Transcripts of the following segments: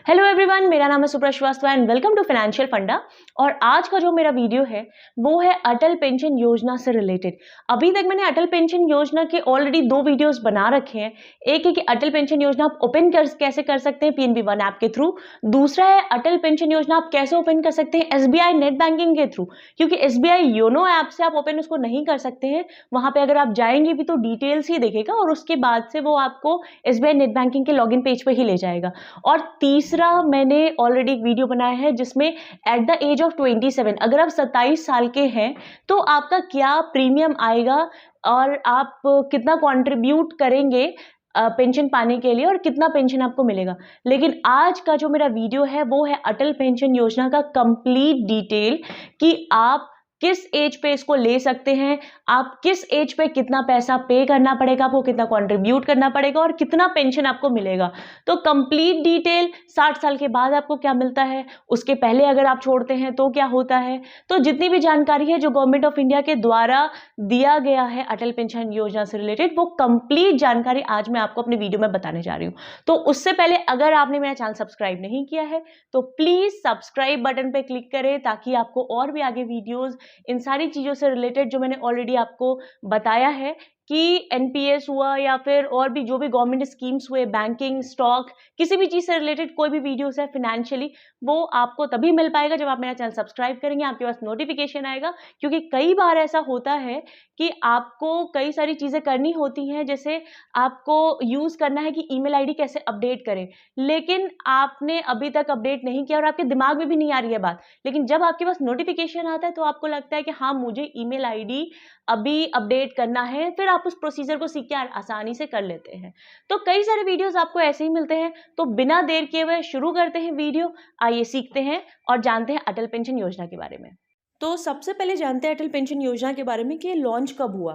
Hello everyone, मेरा नाम है Supra Srivastava and welcome to financial funda. और आज का जो मेरा वीडियो है वो है अटल पेंशन योजना से रिलेटेड। अभी तक मैंने अटल पेंशन योजना के ऑलरेडी 2 वीडियोस बना रखे हैं। एक है कि अटल पेंशन योजना आप ओपन कैसे कर सकते हैं पीएनबी वन ऐप के थ्रू। दूसरा है अटल पेंशन योजना आप कैसे ओपन कर सकते हैं एसबीआई नेट बैंकिंग के थ्रू, क्योंकि एसबीआई योनो ऐप से आप ओपन उसको नहीं कर सकते हैं। वहां पे अगर आप जाएंगे भी तो डिटेल्स ही देखेगा और उसके बाद से वो आपको एसबीआई नेट बैंकिंग के लॉगिन पेज पे ही ले जाएगा। और तीसरा, मैंने ऑलरेडी एक वीडियो बनाया है जिसमें एट द एज ऑफ 27 अगर आप 27 साल के हैं तो आपका क्या प्रीमियम आएगा और आप कितना कंट्रीब्यूट करेंगे पेंशन पाने के लिए और कितना पेंशन आपको मिलेगा। लेकिन आज का जो मेरा वीडियो है वो है अटल पेंशन योजना का कंप्लीट डिटेल कि आप किस एज पे इसको ले सकते हैं, आप किस एज पे कितना पैसा पे करना पड़ेगा, आपको कितना कंट्रीब्यूट करना पड़ेगा और कितना पेंशन आपको मिलेगा। तो कंप्लीट डिटेल, 60 साल के बाद आपको क्या मिलता है, उसके पहले अगर आप छोड़ते हैं तो क्या होता है, तो जितनी भी जानकारी है जो गवर्नमेंट ऑफ इंडिया के द्वारा दिया गया है अटल पेंशन योजना से रिलेटेड, वो कंप्लीट जानकारी आज मैं आपको अपने वीडियो में बताने जा रही हूँ। तो उससे पहले अगर आपने मेरा चैनल सब्सक्राइब नहीं किया है तो प्लीज सब्सक्राइब बटन पे क्लिक करें ताकि आपको और भी आगे वीडियोस इन सारी चीजों से रिलेटेड जो मैंने ऑलरेडी आपको बताया है कि एनपीएस हुआ या फिर और भी जो भी गवर्नमेंट स्कीम्स हुए, बैंकिंग, स्टॉक, किसी भी चीज से रिलेटेड कोई भी वीडियोस है फाइनेंशियली, वो आपको तभी मिल पाएगा जब आप मेरा चैनल सब्सक्राइब करेंगे, आपके पास नोटिफिकेशन आएगा। क्योंकि कई बार ऐसा होता है कि आपको कई सारी चीजें करनी होती हैं, जैसे आपको यूज करना है कि ईमेल आईडी कैसे अपडेट करें, लेकिन आपने अभी तक अपडेट नहीं किया और आपके दिमाग में भी नहीं आ रही है बात। लेकिन जब आपके पास नोटिफिकेशन आता है तो आपको लगता है कि हाँ, मुझे ईमेल आईडी अभी अपडेट करना है, फिर आप उस प्रोसीजर को सीख के आसानी से कर लेते हैं। तो कई सारे वीडियोस आपको ऐसे ही मिलते हैं। तो बिना देर किए हुए शुरू करते हैं वीडियो। आइए सीखते हैं और जानते हैं अटल पेंशन योजना के बारे में। तो सबसे पहले जानते हैं अटल पेंशन योजना के बारे में कि लॉन्च कब हुआ।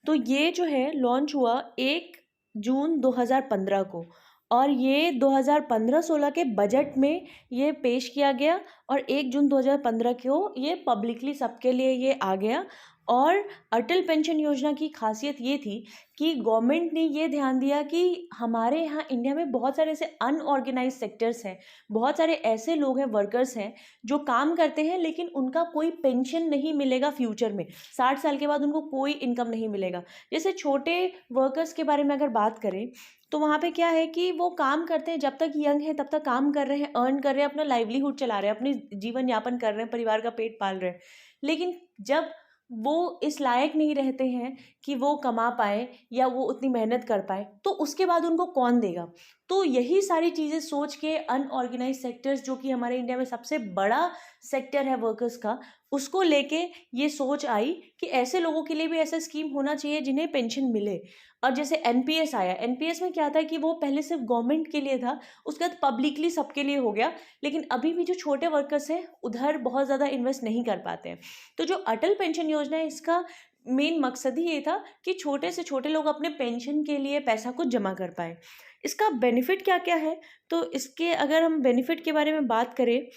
तो ये जो है लॉन्च हुआ 1 जून 2015 को, और ये 2015-16 के बजट में ये पेश किया गया और 1 जून 2015 को ये पब्लिकली सबके लिए ये आ गया। और अटल पेंशन योजना की खासियत ये थी कि गवर्नमेंट ने ये ध्यान दिया कि हमारे यहाँ इंडिया में बहुत सारे ऐसे अनऑर्गेनाइज सेक्टर्स हैं, बहुत सारे ऐसे लोग हैं, वर्कर्स हैं जो काम करते हैं लेकिन उनका कोई पेंशन नहीं मिलेगा फ्यूचर में, 60 साल के बाद उनको कोई इनकम नहीं मिलेगा। जैसे छोटे वर्कर्स के बारे में अगर बात करें तो वहाँ पे क्या है कि वो काम करते हैं, जब तक यंग है तब तक काम कर रहे हैं, अर्न कर रहे हैं, अपना लाइवलीहुड चला रहे हैं, अपनी जीवन यापन कर रहे हैं, परिवार का पेट पाल रहे हैं। लेकिन जब वो इस लायक नहीं रहते हैं कि वो कमा पाए या वो उतनी मेहनत कर पाए तो उसके बाद उनको कौन देगा। तो यही सारी चीज़ें सोच के अनऑर्गेनाइज सेक्टर्स, जो कि हमारे इंडिया में सबसे बड़ा सेक्टर है वर्कर्स का, उसको लेके ये सोच आई कि ऐसे लोगों के लिए भी ऐसा स्कीम होना चाहिए जिन्हें पेंशन मिले। और जैसे एनपीएस आया, एनपीएस में क्या था कि वो पहले सिर्फ गवर्नमेंट के लिए था, उसके बाद पब्लिकली सबके लिए हो गया। लेकिन अभी भी जो छोटे वर्कर्स हैं उधर बहुत ज़्यादा इन्वेस्ट नहीं कर पाते हैं। तो जो अटल पेंशन योजना है इसका मेन मकसद ही ये था कि छोटे से छोटे लोग अपने पेंशन के लिए पैसा कुछ जमा कर पाए। इसका बेनिफिट क्या क्या है, तो इसके अगर हम बेनिफिट के बारे में बात करें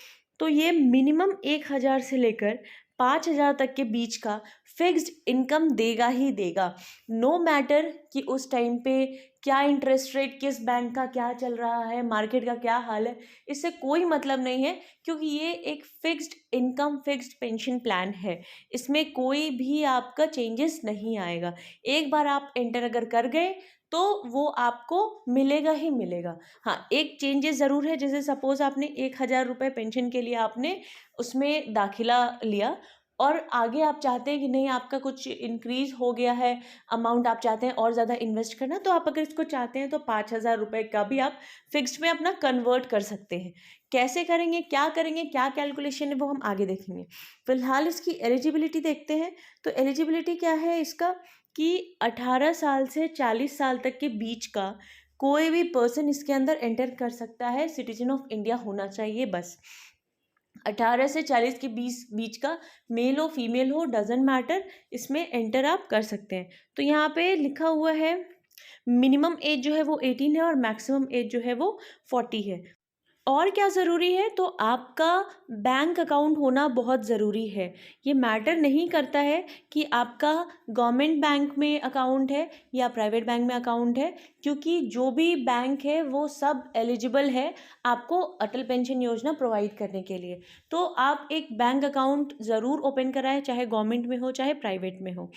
तो ये मिनिमम 1,000 से लेकर 5,000 तक के बीच का फिक्स्ड इनकम देगा ही देगा। नो मैटर कि उस टाइम पे क्या इंटरेस्ट रेट, किस बैंक का क्या चल रहा है, मार्केट का क्या हाल है, इससे कोई मतलब नहीं है, क्योंकि ये एक fixed income, fixed pension plan है। इसमें कोई भी आपका चेंजेस नहीं आएगा। एक बार आप एंटर अगर कर गए तो वो आपको मिलेगा ही मिलेगा। हाँ, एक चेंजेस ज़रूर है, जैसे सपोज आपने 1,000 रुपये पेंशन के लिए आपने उसमें दाखिला लिया और आगे आप चाहते हैं कि नहीं, आपका कुछ इंक्रीज हो गया है अमाउंट, आप चाहते हैं और ज़्यादा इन्वेस्ट करना, तो आप अगर इसको चाहते हैं तो 5,000 रुपये का भी आप फिक्स्ड में अपना कन्वर्ट कर सकते हैं। कैसे करेंगे, क्या करेंगे, क्या कैलकुलेशन है, वो हम आगे देखेंगे। फिलहाल इसकी एलिजिबिलिटी देखते हैं। तो एलिजिबिलिटी क्या है इसका कि 18 साल से 40 साल तक के बीच का कोई भी पर्सन इसके अंदर एंटर कर सकता है, सिटीजन ऑफ इंडिया होना चाहिए बस। 18 से 40 के बीच का मेल हो फीमेल हो डजेंट मैटर, इसमें एंटर आप कर सकते हैं। तो यहाँ पे लिखा हुआ है मिनिमम एज जो है वो 18 है और मैक्सिमम एज जो है वो 40 है। और क्या ज़रूरी है, तो आपका बैंक अकाउंट होना बहुत ज़रूरी है। ये मैटर नहीं करता है कि आपका गवर्नमेंट बैंक में अकाउंट है या प्राइवेट बैंक में अकाउंट है, क्योंकि जो भी बैंक है वो सब एलिजिबल है आपको अटल पेंशन योजना प्रोवाइड करने के लिए। तो आप एक बैंक अकाउंट ज़रूर ओपन कराएं, चाहे गवर्नमेंट में हो चाहे प्राइवेट में हो।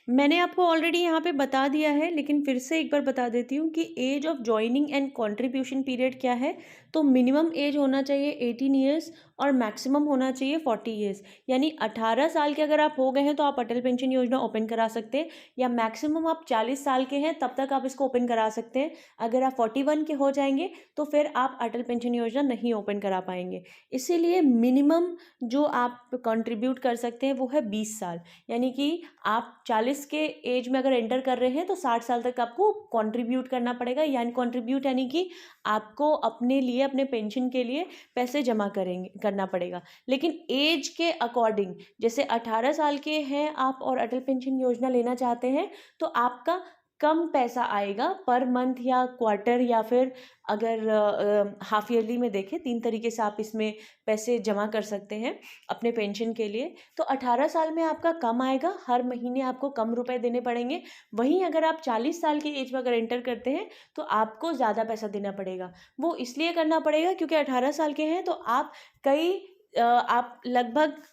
मैंने आपको ऑलरेडी यहाँ पे बता दिया है, लेकिन फिर से एक बार बता देती हूँ कि age of joining and contribution period क्या है। तो मिनिमम एज होना चाहिए 18 ईयर्स और मैक्सिमम होना चाहिए 40 ईयर्स। यानी 18 साल के अगर आप हो गए हैं तो आप अटल पेंशन योजना ओपन करा सकते हैं, या मैक्सिमम आप 40 साल के हैं तब तक आप इसको ओपन करा सकते हैं। अगर आप 41 के हो जाएंगे तो फिर आप अटल पेंशन योजना नहीं ओपन करा पाएंगे। इसीलिए मिनिमम जो आप कंट्रीब्यूट कर सकते हैं वो है 20 साल। यानी कि आप 40 के एज में अगर एंटर कर रहे हैं तो 60 साल तक आपको कंट्रीब्यूट करना पड़ेगा। यानी कंट्रीब्यूट यानी कि आपको अपने लिए, अपने पेंशन के लिए पैसे जमा करना पड़ेगा। लेकिन एज के अकॉर्डिंग, जैसे 18 साल के हैं आप और अटल पेंशन योजना लेना चाहते हैं, तो आपका कम पैसा आएगा पर मंथ या क्वार्टर, या फिर अगर हाफ ईयरली में देखें, 3 तरीके से आप इसमें पैसे जमा कर सकते हैं अपने पेंशन के लिए। तो 18 साल में आपका कम आएगा, हर महीने आपको कम रुपए देने पड़ेंगे। वहीं अगर आप 40 साल की एज में अगर एंटर करते हैं तो आपको ज़्यादा पैसा देना पड़ेगा। वो इसलिए करना पड़ेगा क्योंकि 18 साल के हैं तो आप लगभग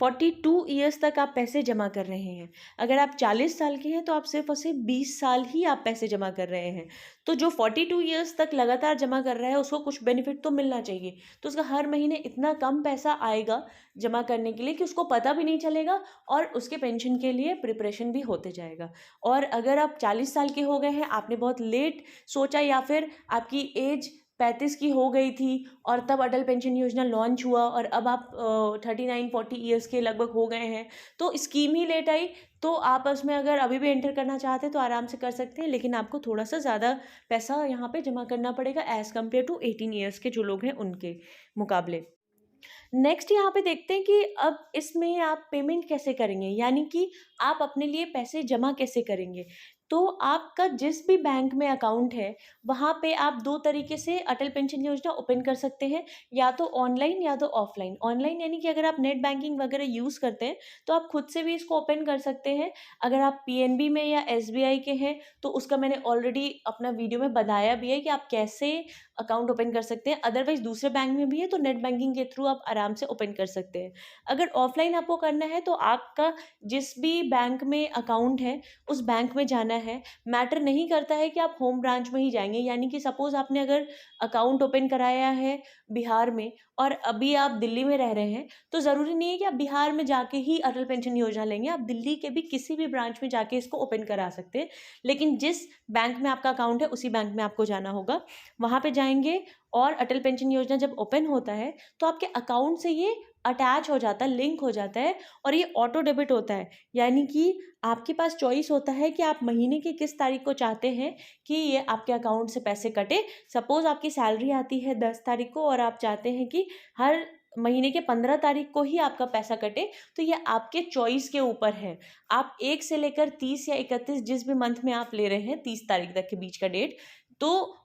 42 ईयर्स तक आप पैसे जमा कर रहे हैं। अगर आप 40 साल के हैं तो आप सिर्फ और सिर्फ 20 साल ही आप पैसे जमा कर रहे हैं। तो जो 42 ईयर्स तक लगातार जमा कर रहा है उसको कुछ बेनिफिट तो मिलना चाहिए। तो उसका हर महीने इतना कम पैसा आएगा जमा करने के लिए कि उसको पता भी नहीं चलेगा और उसके पेंशन के लिए प्रिपरेशन भी होते जाएगा। और अगर आप 40 साल के हो गए हैं, आपने बहुत लेट सोचा, या फिर आपकी एज 35 की हो गई थी और तब अटल पेंशन योजना लॉन्च हुआ और अब आप 39-40 ईयर्स के लगभग हो गए हैं, तो स्कीम ही लेट आई, तो आप उसमें अगर अभी भी एंटर करना चाहते हैं तो आराम से कर सकते हैं। लेकिन आपको थोड़ा सा ज़्यादा पैसा यहाँ पे जमा करना पड़ेगा एज़ कम्पेयर टू 18 ईयर्स के जो लोग हैं उनके मुकाबले। नेक्स्ट यहाँ पे देखते हैं कि अब इसमें आप पेमेंट कैसे करेंगे, यानी कि आप अपने लिए पैसे जमा कैसे करेंगे। तो आपका जिस भी बैंक में अकाउंट है वहाँ पे आप 2 तरीके से अटल पेंशन योजना ओपन कर सकते हैं, या तो ऑनलाइन या तो ऑफलाइन। ऑनलाइन यानी कि अगर आप नेट बैंकिंग वगैरह यूज़ करते हैं तो आप खुद से भी इसको ओपन कर सकते हैं। अगर आप पीएनबी में या एसबीआई के हैं तो उसका मैंने ऑलरेडी अपना वीडियो में बताया भी है कि आप कैसे अकाउंट ओपन कर सकते हैं। अदरवाइज दूसरे बैंक में भी है तो नेट बैंकिंग के थ्रू आप आराम से ओपन कर सकते हैं। अगर ऑफलाइन आपको करना है तो आपका जिस भी बैंक में अकाउंट है उस बैंक में जाना है। मैटर नहीं करता है कि आप होम ब्रांच में ही जाएंगे, यानी कि सपोज आपने अगर अकाउंट ओपन कराया है बिहार में और अभी आप दिल्ली में रह रहे हैं, तो ज़रूरी नहीं है कि आप बिहार में जाके ही अटल पेंशन योजना लेंगे। आप दिल्ली के भी किसी भी ब्रांच में जाके इसको ओपन करा सकते हैं, लेकिन जिस बैंक में आपका अकाउंट है उसी बैंक में आपको जाना होगा। वहाँ पे जाएंगे और अटल पेंशन योजना जब ओपन होता है तो आपके अकाउंट से ये अटैच हो जाता है, लिंक हो जाता है और ये ऑटो डेबिट होता है। यानी कि आपके पास चॉइस होता है कि आप महीने की किस तारीख को चाहते हैं कि ये आपके अकाउंट से पैसे कटे। सपोज़ आपकी सैलरी आती है 10 तारीख को और आप चाहते हैं कि हर महीने के 15 तारीख को ही आपका पैसा कटे, तो ये आपके चॉइस के ऊपर है। आप 1 से लेकर 30 या 31 जिस भी मंथ में आप ले रहे हैं, 30 तारीख तक के बीच का डेट, तो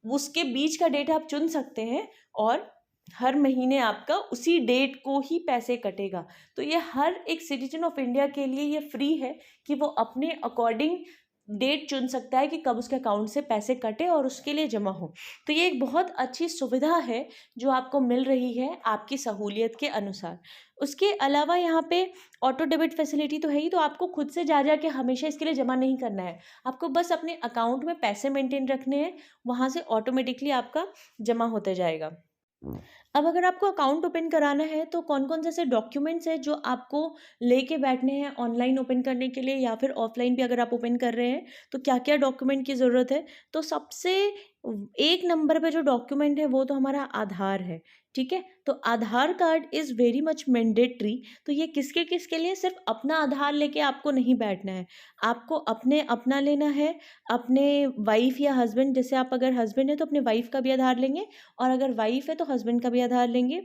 उसके बीच का डेट आप चुन सकते हैं और हर महीने आपका उसी डेट को ही पैसे कटेगा। तो ये हर एक सिटीजन ऑफ इंडिया के लिए ये फ्री है कि वो अपने अकॉर्डिंग डेट चुन सकता है कि कब उसके अकाउंट से पैसे कटे और उसके लिए जमा हो। तो ये एक बहुत अच्छी सुविधा है जो आपको मिल रही है आपकी सहूलियत के अनुसार। उसके अलावा यहाँ पे ऑटो डेबिट फैसिलिटी तो है ही, तो आपको खुद से जा के हमेशा इसके लिए जमा नहीं करना है। आपको बस अपने अकाउंट में पैसे मेंटेन रखने हैं, वहाँ से ऑटोमेटिकली आपका जमा होते जाएगा। अब अगर आपको अकाउंट ओपन कराना है तो कौन कौन से ऐसे डॉक्यूमेंट्स हैं जो आपको लेके बैठने हैं ऑनलाइन ओपन करने के लिए, या फिर ऑफलाइन भी अगर आप ओपन कर रहे हैं तो क्या क्या डॉक्यूमेंट की ज़रूरत है। तो सबसे एक नंबर पे जो डॉक्यूमेंट है वो तो हमारा आधार है। ठीक है, तो Aadhaar card is very much mandatory. तो ये किसके किसके लिए, सिर्फ अपना आधार लेके आपको नहीं बैठना है, आपको अपना लेना है, अपने वाइफ या हस्बैंड, जैसे आप अगर हस्बैंड है तो अपने वाइफ का भी आधार लेंगे और अगर वाइफ है तो हस्बैंड का भी आधार लेंगे।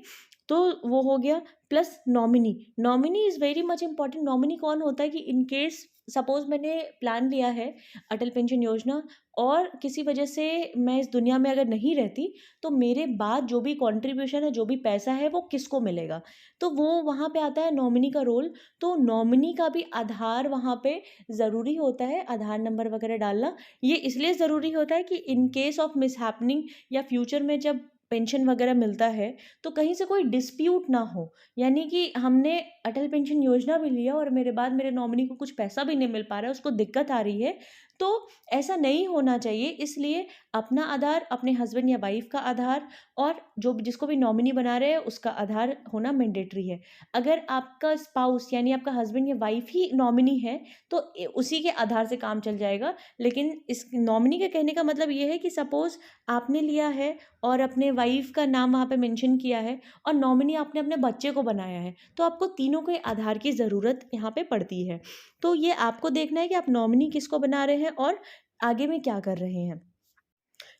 तो वो हो गया। Plus nominee, nominee is very much important. Nominee कौन होता है कि इन केस सपोज मैंने प्लान लिया है अटल पेंशन योजना और किसी वजह से मैं इस दुनिया में अगर नहीं रहती, तो मेरे बाद जो भी कंट्रीब्यूशन है, जो भी पैसा है, वो किसको मिलेगा, तो वो वहाँ पे आता है नॉमिनी का रोल। तो नॉमिनी का भी आधार वहाँ पे ज़रूरी होता है, आधार नंबर वगैरह डालना। ये इसलिए ज़रूरी होता है कि इन केस ऑफ मिसहैपनिंग या फ्यूचर में जब पेंशन वगैरह मिलता है तो कहीं से कोई डिस्प्यूट ना हो। यानी कि हमने अटल पेंशन योजना भी लिया और मेरे बाद मेरे नॉमिनी को कुछ पैसा भी नहीं मिल पा रहा है, उसको दिक्कत आ रही है, तो ऐसा नहीं होना चाहिए। इसलिए अपना आधार, अपने हस्बैंड या वाइफ का आधार और जो जिसको भी नॉमिनी बना रहे हैं उसका आधार होना मैंडेटरी है। अगर आपका स्पाउस यानी आपका हस्बैंड या वाइफ ही नॉमिनी है तो उसी के आधार से काम चल जाएगा। लेकिन इस नॉमिनी के कहने का मतलब ये है कि सपोज आपने लिया है और अपने वाइफ का नाम वहाँ पे मेंशन किया है और नॉमिनी आपने अपने बच्चे को बनाया है, तो आपको तीनों के आधार की ज़रूरत यहाँ पे पड़ती है। तो ये आपको देखना है कि आप नॉमिनी किसको बना रहे हैं और आगे में क्या कर रहे हैं।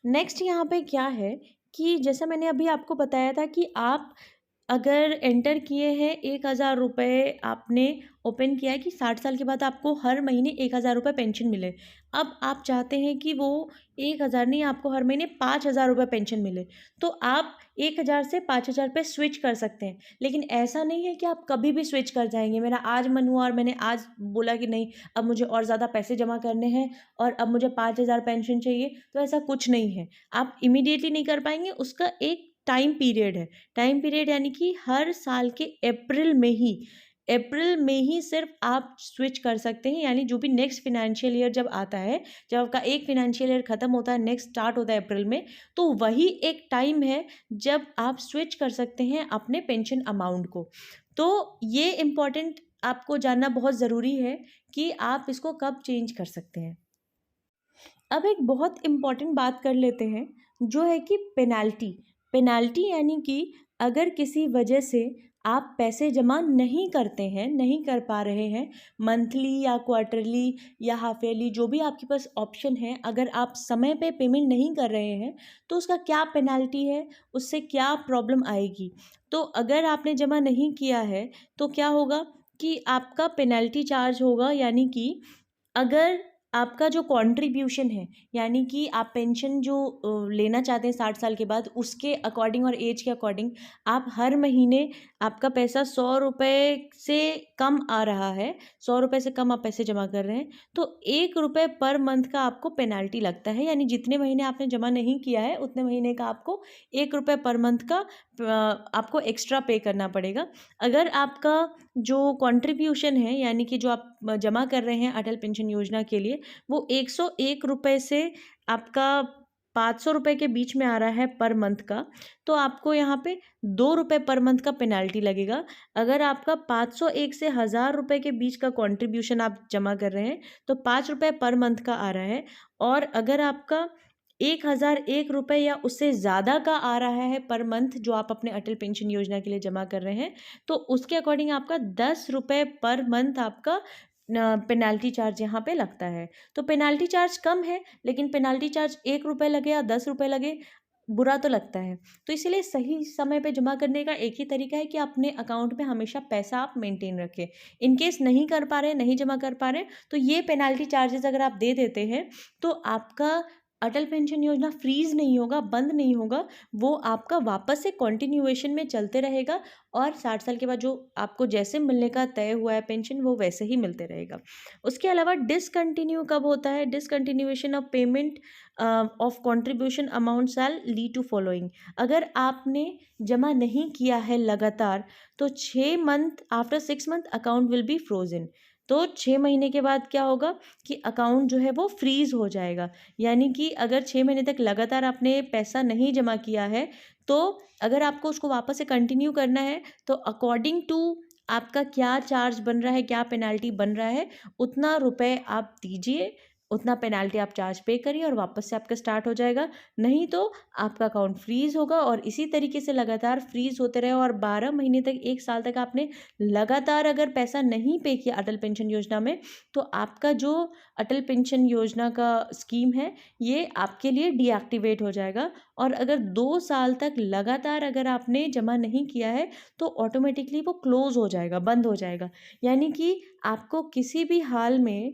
नेक्स्ट यहाँ पे क्या है कि जैसा मैंने अभी आपको बताया था कि आप अगर एंटर किए हैं 1,000 रुपये, आपने ओपन किया है कि 60 साल के बाद आपको हर महीने 1,000 रुपये पेंशन मिले। अब आप चाहते हैं कि वो 1,000 नहीं, आपको हर महीने 5,000 रुपये पेंशन मिले, तो आप 1,000 से 5,000 पे स्विच कर सकते हैं। लेकिन ऐसा नहीं है कि आप कभी भी स्विच कर जाएंगे। मेरा आज मन हुआ और मैंने आज बोला कि नहीं, अब मुझे और ज़्यादा पैसे जमा करने हैं और अब मुझे 5,000 पेंशन चाहिए, तो ऐसा कुछ नहीं है। आप इमीडिएटली नहीं कर पाएंगे, उसका एक टाइम पीरियड है। टाइम पीरियड यानी कि हर साल के अप्रैल में ही सिर्फ आप स्विच कर सकते हैं। यानी जो भी नेक्स्ट फिनेंशियल ईयर जब आता है, जब आपका एक फिनेंशियल ईयर ख़त्म होता है, नेक्स्ट स्टार्ट होता है अप्रैल में, तो वही एक टाइम है जब आप स्विच कर सकते हैं अपने पेंशन अमाउंट को। तो ये इम्पॉर्टेंट आपको जानना बहुत ज़रूरी है कि आप इसको कब चेंज कर सकते हैं। अब एक बहुत इम्पॉर्टेंट बात कर लेते हैं, जो है कि पेनाल्टी यानी कि अगर किसी वजह से आप पैसे जमा नहीं करते हैं, नहीं कर पा रहे हैं, मंथली या क्वार्टरली या हाफ ईयरली, जो भी आपके पास ऑप्शन है, अगर आप समय पे पेमेंट नहीं कर रहे हैं तो उसका क्या पेनाल्टी है, उससे क्या प्रॉब्लम आएगी। तो अगर आपने जमा नहीं किया है तो क्या होगा कि आपका पेनल्टी चार्ज होगा। यानी कि अगर आपका जो कंट्रीब्यूशन है, यानी कि आप पेंशन जो लेना चाहते हैं 60 साल के बाद, उसके अकॉर्डिंग और एज के अकॉर्डिंग आप हर महीने आपका पैसा 100 रुपये से कम आ रहा है, 100 रुपये से कम आप पैसे जमा कर रहे हैं, तो 1 रुपये पर मंथ का आपको पेनाल्टी लगता है। यानी जितने महीने आपने जमा नहीं किया है उतने महीने का आपको 1 रुपये पर मंथ का आपको एक्स्ट्रा पे करना पड़ेगा। अगर आपका जो कंट्रीब्यूशन है, यानी कि जो आप जमा कर रहे हैं अटल पेंशन योजना के लिए, वो 101 रुपये से आपका 500 रुपये के बीच में आ रहा है पर मंथ का, तो आपको यहाँ पे 2 रुपये पर मंथ का पेनाल्टी लगेगा। अगर आपका 501 से 1,000 रुपये के बीच का कंट्रीब्यूशन आप जमा कर रहे हैं तो 5 रुपये पर मंथ का आ रहा है। और अगर आपका 1,001 रुपये या उससे ज़्यादा का आ रहा है पर मंथ, जो आप अपने अटल पेंशन योजना के लिए जमा कर रहे हैं, तो उसके अकॉर्डिंग आपका 10 रुपये पर मंथ आपका पेनाल्टी चार्ज यहाँ पे लगता है। तो पेनाल्टी चार्ज कम है, लेकिन पेनाल्टी चार्ज 1 रुपये लगे या 10 रुपये लगे, बुरा तो लगता है। तो इसीलिए सही समय पे जमा करने का एक ही तरीका है कि अपने अकाउंट में हमेशा पैसा आप मेंटेन रखें। इन केस नहीं कर पा रहे, नहीं जमा कर पा रहे, तो ये पेनाल्टी चार्जेस अगर आप दे देते हैं तो आपका अटल पेंशन योजना फ्रीज नहीं होगा, बंद नहीं होगा, वो आपका वापस से कंटिन्यूएशन में चलते रहेगा और 60 साल के बाद जो आपको जैसे मिलने का तय हुआ है पेंशन, वो वैसे ही मिलते रहेगा। उसके अलावा डिसकंटिन्यू कब होता है? Discontinuation of payment of contribution amount shall lead to following. अगर आपने जमा नहीं किया है लगातार, तो 6 month after 6 month account will be frozen. तो 6 महीने के बाद क्या होगा कि अकाउंट जो है वो फ्रीज हो जाएगा। यानी कि अगर 6 महीने तक लगातार आपने पैसा नहीं जमा किया है, तो अगर आपको उसको वापस से कंटिन्यू करना है, तो अकॉर्डिंग टू आपका क्या चार्ज बन रहा है, क्या पेनाल्टी बन रहा है, उतना रुपए आप दीजिए, उतना पेनाल्टी आप चार्ज पे करिए और वापस से आपका स्टार्ट हो जाएगा। नहीं तो आपका अकाउंट फ्रीज होगा और इसी तरीके से लगातार फ्रीज होते रहे और 12 महीने तक, 1 साल तक आपने लगातार अगर पैसा नहीं पे किया अटल पेंशन योजना में, तो आपका जो अटल पेंशन योजना का स्कीम है ये आपके लिए डीएक्टिवेट हो जाएगा। और अगर 2 साल तक लगातार अगर आपने जमा नहीं किया है तो ऑटोमेटिकली वो क्लोज हो जाएगा, बंद हो जाएगा। यानी कि आपको किसी भी हाल में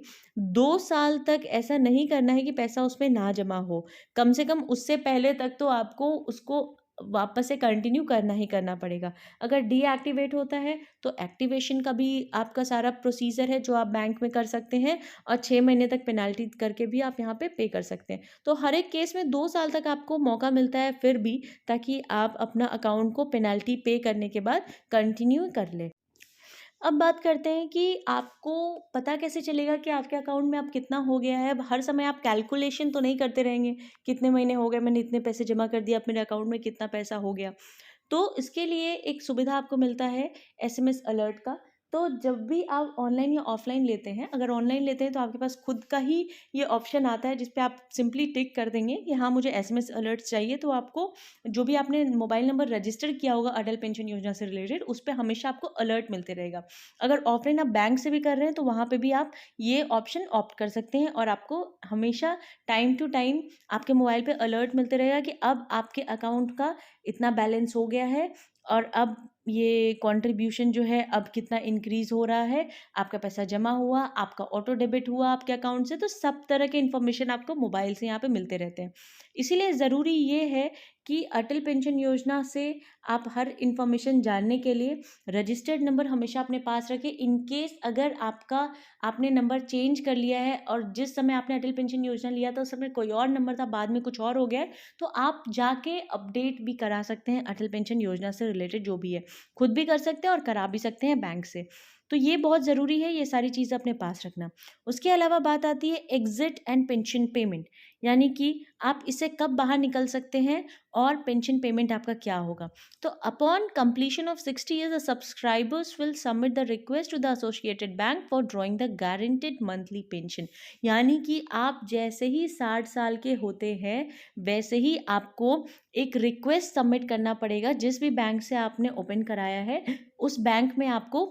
2 साल तक ऐसा नहीं करना है कि पैसा उसमें ना जमा हो। कम से कम उससे पहले तक तो आपको उसको वापस से कंटिन्यू करना ही करना पड़ेगा। अगर डीएक्टिवेट होता है तो एक्टिवेशन का भी आपका सारा प्रोसीजर है जो आप बैंक में कर सकते हैं, और 6 महीने तक पेनल्टी करके भी आप यहाँ पे कर सकते हैं। तो हर एक केस में 2 साल तक आपको मौका मिलता है फिर भी, ताकि आप अपना अकाउंट को पेनल्टी पे करने के बाद कंटिन्यू कर लें। अब बात करते हैं कि आपको पता कैसे चलेगा कि आपके अकाउंट में अब कितना हो गया है। अब हर समय आप कैलकुलेशन तो नहीं करते रहेंगे, कितने महीने हो गए, मैंने इतने पैसे जमा कर दिए, अब मेरे अकाउंट में कितना पैसा हो गया। तो इसके लिए एक सुविधा आपको मिलता है एसएमएस अलर्ट का। तो जब भी आप ऑनलाइन या ऑफलाइन लेते हैं, अगर ऑनलाइन लेते हैं तो आपके पास खुद का ही ये ऑप्शन आता है जिस पे आप सिंपली टिक कर देंगे कि हाँ मुझे एसएमएस अलर्ट चाहिए। तो आपको जो भी आपने मोबाइल नंबर रजिस्टर किया होगा अटल पेंशन योजना से रिलेटेड, उस पर हमेशा आपको अलर्ट मिलते रहेगा। अगर ऑफलाइन आप बैंक से भी कर रहे हैं तो वहाँ पे भी आप ये ऑप्शन ऑप्ट कर सकते हैं, और आपको हमेशा टाइम टू टाइम आपके मोबाइल पे अलर्ट मिलते रहेगा कि अब आपके अकाउंट का इतना बैलेंस हो गया है, और अब ये कंट्रीब्यूशन जो है अब कितना इंक्रीज हो रहा है, आपका पैसा जमा हुआ, आपका ऑटो डेबिट हुआ आपके अकाउंट से। तो सब तरह के इन्फॉर्मेशन आपको मोबाइल से यहाँ पे मिलते रहते हैं। इसीलिए ज़रूरी ये है कि अटल पेंशन योजना से आप हर इन्फॉर्मेशन जानने के लिए रजिस्टर्ड नंबर हमेशा अपने पास रखें। इन केस अगर आपने नंबर चेंज कर लिया है और जिस समय आपने अटल पेंशन योजना लिया था उस समय कोई और नंबर था, बाद में कुछ और हो गया है, तो आप जाके अपडेट भी करा सकते हैं अटल पेंशन योजना से रिलेटेड जो भी है। खुद भी कर सकते हैं और करा भी सकते हैं बैंक से। तो ये बहुत ज़रूरी है ये सारी चीज़ अपने पास रखना। उसके अलावा बात आती है एग्जिट एंड पेंशन पेमेंट, यानी कि आप इससे कब बाहर निकल सकते हैं और पेंशन पेमेंट आपका क्या होगा। तो upon completion of 60 years the subscribers will submit the request to the associated bank for drawing the guaranteed monthly pension. यानी कि आप जैसे ही 60 साल के होते हैं वैसे ही आपको एक रिक्वेस्ट सबमिट करना पड़ेगा। जिस भी बैंक से आपने ओपन कराया है उस बैंक में आपको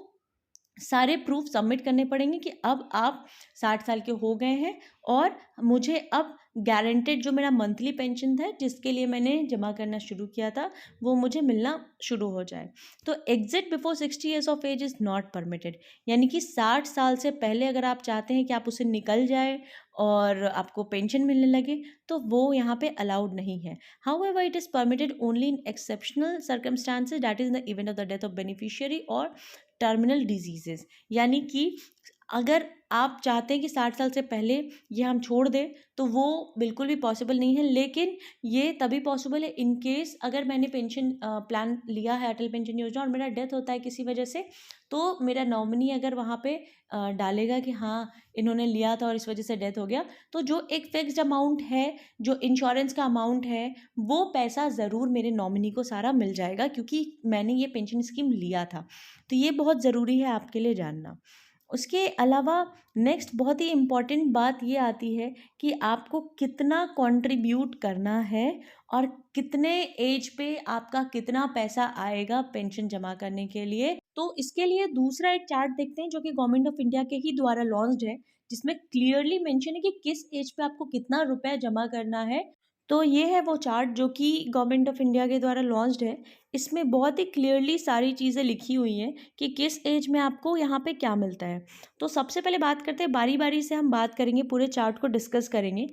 सारे प्रूफ सबमिट करने पड़ेंगे कि अब आप 60 साल के हो गए हैं और मुझे अब गारंटेड जो मेरा मंथली पेंशन था जिसके लिए मैंने जमा करना शुरू किया था वो मुझे मिलना शुरू हो जाए। तो exit before 60 years of age is not permitted, यानी कि 60 साल से पहले अगर आप चाहते हैं कि आप उससे निकल जाए और आपको पेंशन मिलने लगे तो वो यहाँ पे अलाउड नहीं है। However it is permitted only in exceptional circumstances, that is in the event of the death of beneficiary और टर्मिनल डिजीजेस। यानी कि अगर आप चाहते हैं कि 60 साल से पहले ये हम छोड़ दें तो वो बिल्कुल भी पॉसिबल नहीं है, लेकिन ये तभी पॉसिबल है इन केस अगर मैंने पेंशन प्लान लिया है अटल पेंशन योजना और मेरा डेथ होता है किसी वजह से, तो मेरा नॉमिनी अगर वहाँ पे डालेगा कि हाँ इन्होंने लिया था और इस वजह से डेथ हो गया, तो जो एक फिक्स्ड अमाउंट है जो इंश्योरेंस का अमाउंट है वो पैसा ज़रूर मेरे नॉमिनी को सारा मिल जाएगा क्योंकि मैंने ये पेंशन स्कीम लिया था। तो ये बहुत ज़रूरी है आपके लिए जानना। उसके अलावा नेक्स्ट बहुत ही इम्पॉर्टेंट बात ये आती है कि आपको कितना कंट्रीब्यूट करना है और कितने एज पे आपका कितना पैसा आएगा पेंशन जमा करने के लिए। तो इसके लिए दूसरा एक चार्ट देखते हैं जो कि गवर्नमेंट ऑफ इंडिया के ही द्वारा लॉन्च्ड है, जिसमें क्लियरली मेंशन है कि किस एज पे आपको कितना रुपया जमा करना है। तो ये है वो चार्ट जो कि गवर्नमेंट ऑफ इंडिया के द्वारा लॉन्च्ड है। इसमें बहुत ही क्लियरली सारी चीज़ें लिखी हुई हैं कि किस एज में आपको यहाँ पे क्या मिलता है। तो सबसे पहले बात करते हैं, बारी बारी से हम बात करेंगे, पूरे चार्ट को डिस्कस करेंगे।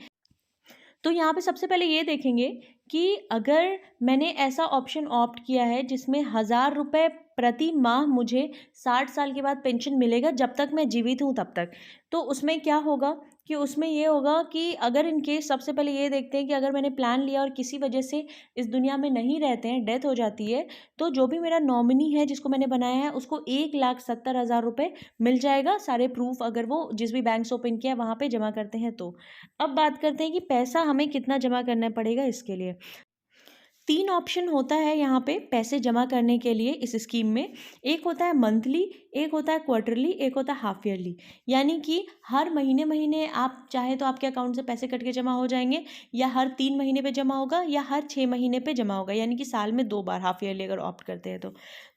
तो यहाँ पे सबसे पहले ये देखेंगे कि अगर मैंने ऐसा ऑप्शन ऑप्ट किया है जिसमें 1000 रुपये प्रति माह मुझे 60 साल के बाद पेंशन मिलेगा जब तक मैं जीवित हूँ तब तक, तो उसमें क्या होगा कि उसमें ये होगा कि अगर इन केस सबसे पहले ये देखते हैं कि अगर मैंने प्लान लिया और किसी वजह से इस दुनिया में नहीं रहते हैं, डेथ हो जाती है, तो जो भी मेरा नॉमिनी है जिसको मैंने बनाया है उसको 1,70,000 रुपये मिल जाएगा, सारे प्रूफ अगर वो जिस भी बैंक से ओपन किया वहाँ पे जमा करते हैं। तो अब बात करते हैं कि पैसा हमें कितना जमा करना पड़ेगा। इसके लिए 3 ऑप्शन होता है यहाँ पे पैसे जमा करने के लिए इस स्कीम में। एक होता है मंथली, एक होता है क्वार्टरली, एक होता है हाफ ईयरली। यानी कि हर महीने महीने आप चाहे तो आपके अकाउंट से पैसे कट के जमा हो जाएंगे, या हर 3 महीने पे जमा होगा, या हर 6 महीने पे जमा होगा, यानी कि साल में 2 बार हाफ ईयरली अगर ऑप्ट करते हैं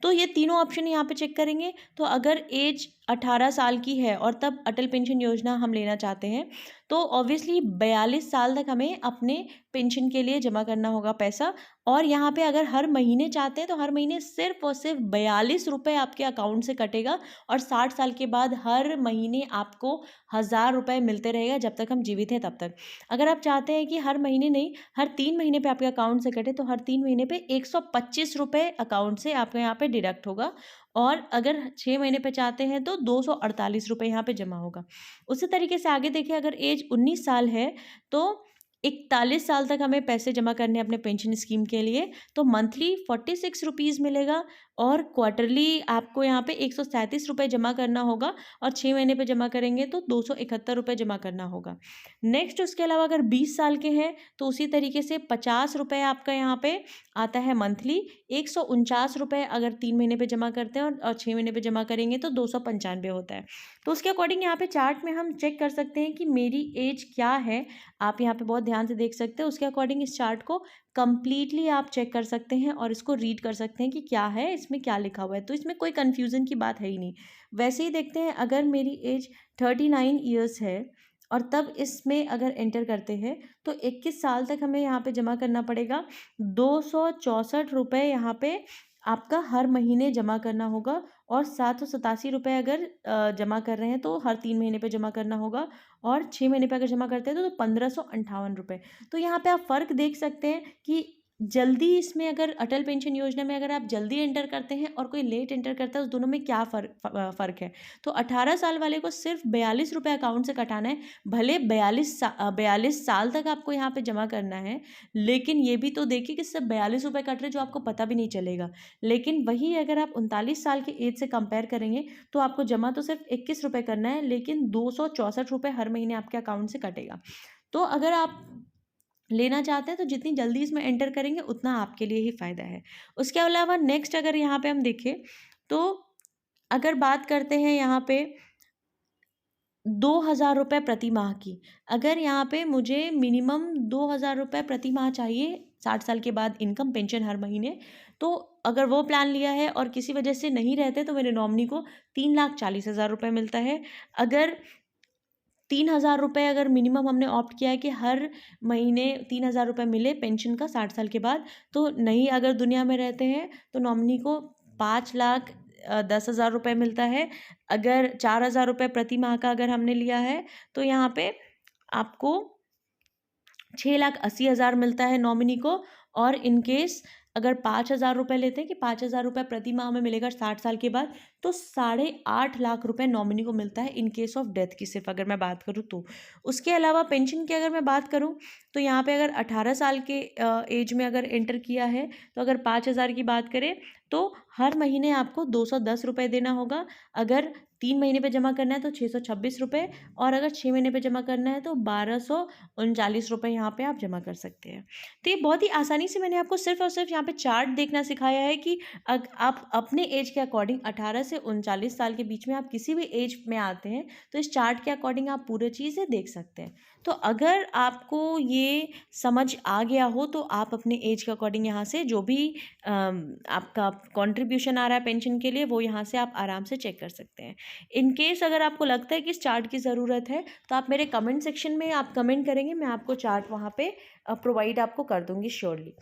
तो ये तीनों ऑप्शन यहाँ पे चेक करेंगे। तो अगर एज 18 साल की है और तब अटल पेंशन योजना हम लेना चाहते हैं, तो ऑब्वियसली 42 साल तक हमें अपने पेंशन के लिए जमा करना होगा पैसा। और यहाँ पे अगर हर महीने चाहते हैं तो हर महीने सिर्फ और सिर्फ 42 रुपये आपके अकाउंट से कटेगा और 60 साल के बाद हर महीने आपको 1000 रुपये मिलते रहेगा जब तक हम जीवित हैं तब तक। अगर आप चाहते हैं कि हर महीने नहीं, हर 3 महीने पे आपके अकाउंट से कटे, तो हर 3 महीने पे 125 रुपये अकाउंट से आपके यहाँ पे डिडक्ट होगा। और अगर 6 महीने पे चाहते हैं तो 248 रुपये यहाँ पे जमा होगा। उसी तरीके से आगे देखिए, अगर एज 19 साल है तो 41 साल तक हमें पैसे जमा करने हैं अपने पेंशन स्कीम के लिए, तो मंथली 46 रुपीज़ मिलेगा और क्वार्टरली आपको यहाँ पे 137 रुपये जमा करना होगा और 6 महीने पे जमा करेंगे तो 271 रुपये जमा करना होगा। नेक्स्ट उसके अलावा अगर 20 साल के हैं तो उसी तरीके से 50 रुपये आपका यहाँ पे आता है मंथली, 149 रुपये अगर 3 महीने पे जमा करते हैं और 6 महीने पे जमा करेंगे तो 295 होता है। तो उसके अकॉर्डिंग यहाँ पे चार्ट में हम चेक कर सकते हैं कि मेरी एज क्या है। आप यहाँ पे बहुत ध्यान से देख सकते हैं, उसके अकॉर्डिंग इस चार्ट को कंप्लीटली आप चेक कर सकते हैं और इसको रीड कर सकते हैं कि क्या है, इसमें क्या लिखा हुआ है। तो इसमें कोई कन्फ्यूज़न की बात है ही नहीं। वैसे ही देखते हैं, अगर मेरी एज 39 ईयर्स है और तब इसमें अगर एंटर करते हैं तो 21 साल तक हमें यहाँ पे जमा करना पड़ेगा। 264 रुपये यहाँ पे आपका हर महीने जमा करना होगा और 787 रुपये अगर जमा कर रहे हैं तो हर 3 महीने पे जमा करना होगा और 6 महीने पे अगर जमा करते हैं तो 1558 रुपये। तो यहाँ पे आप फ़र्क देख सकते हैं कि जल्दी इसमें अगर अटल पेंशन योजना में अगर आप जल्दी एंटर करते हैं और कोई लेट एंटर करता है, उस दोनों में क्या फ़र्क है। तो 18 साल वाले को सिर्फ 42 रुपये अकाउंट से कटाना है। भले 42 साल तक आपको यहाँ पे जमा करना है, लेकिन ये भी तो देखिए कि सिर्फ 42 रुपये कट रहे जो आपको पता भी नहीं चलेगा। लेकिन वही अगर आप 39 साल की एज से कंपेयर करेंगे तो आपको जमा तो सिर्फ 21 रुपये करना है, लेकिन 264 रुपये हर महीने आपके अकाउंट से कटेगा। तो अगर आप लेना चाहते हैं तो जितनी जल्दी इसमें एंटर करेंगे उतना आपके लिए ही फ़ायदा है। उसके अलावा नेक्स्ट अगर यहाँ पे हम देखें तो अगर बात करते हैं यहाँ पे 2000 रुपये प्रति माह की, अगर यहाँ पे मुझे मिनिमम 2000 रुपये प्रति माह चाहिए 60 साल के बाद इनकम पेंशन हर महीने, तो अगर वो प्लान लिया है और किसी वजह से नहीं रहते तो मेरे नॉमिनी को 3,40,000 रुपये मिलता है। अगर 3000 रुपये अगर मिनिमम हमने ऑप्ट किया है कि हर महीने 3000 रुपये मिले पेंशन का 60 साल के बाद, तो नहीं अगर दुनिया में रहते हैं तो नॉमिनी को 5,10,000 रुपये मिलता है। अगर 4000 रुपये प्रति माह का अगर हमने लिया है तो यहाँ पे आपको 6,80,000 मिलता है नॉमिनी को। और इन केस अगर 5,000 रुपये लेते हैं कि 5,000 रुपये प्रति माह में मिलेगा 60 साल के बाद, तो 8.5 लाख रुपए नॉमिनी को मिलता है इन केस ऑफ डेथ की, सिर्फ अगर मैं बात करूँ तो। उसके अलावा पेंशन की अगर मैं बात करूँ तो यहाँ पे अगर 18 साल के एज में अगर एंटर किया है तो अगर 5,000 की बात करें तो हर महीने आपको 210 रुपये देना होगा। अगर 3 महीने पे जमा करना है तो 626 रुपये और अगर 6 महीने पे जमा करना है तो 1239 रुपये यहाँ पे आप जमा कर सकते हैं। तो ये बहुत ही आसानी से मैंने आपको सिर्फ और सिर्फ यहाँ पे चार्ट देखना सिखाया है कि आप अपने एज के अकॉर्डिंग 18 से 39 साल के बीच में आप किसी भी एज में आते हैं तो इस चार्ट के अकॉर्डिंग आप पूरे चीज़ें देख सकते हैं। तो अगर आपको ये समझ आ गया हो तो आप अपने एज के अकॉर्डिंग यहाँ से जो भी आपका कंट्रीब्यूशन आ रहा है पेंशन के लिए वो यहाँ से आप आराम से चेक कर सकते हैं। इन केस अगर आपको लगता है कि इस चार्ट की ज़रूरत है तो आप मेरे कमेंट सेक्शन में आप कमेंट करेंगे, मैं आपको चार्ट वहाँ पे प्रोवाइड आपको कर दूँगी श्योरली।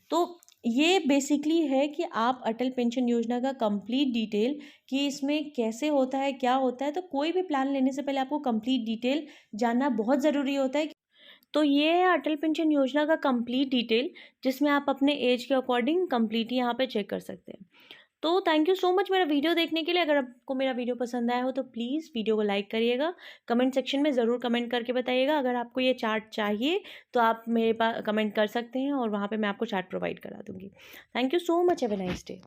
तो ये बेसिकली है कि आप अटल पेंशन योजना का कंप्लीट डिटेल कि इसमें कैसे होता है, क्या होता है, तो कोई भी प्लान लेने से पहले आपको कंप्लीट डिटेल जानना बहुत ज़रूरी होता है। तो ये है अटल पेंशन योजना का कंप्लीट डिटेल, जिसमें आप अपने एज के अकॉर्डिंग कंप्लीट यहाँ पे चेक कर सकते हैं। तो थैंक यू सो मच मेरा वीडियो देखने के लिए। अगर आपको मेरा वीडियो पसंद आया हो तो प्लीज़ वीडियो को लाइक करिएगा, कमेंट सेक्शन में ज़रूर कमेंट करके बताइएगा। अगर आपको ये चार्ट चाहिए तो आप मेरे पास कमेंट कर सकते हैं और वहाँ पे मैं आपको चार्ट प्रोवाइड करा दूँगी। Thank you so much, have a nice day.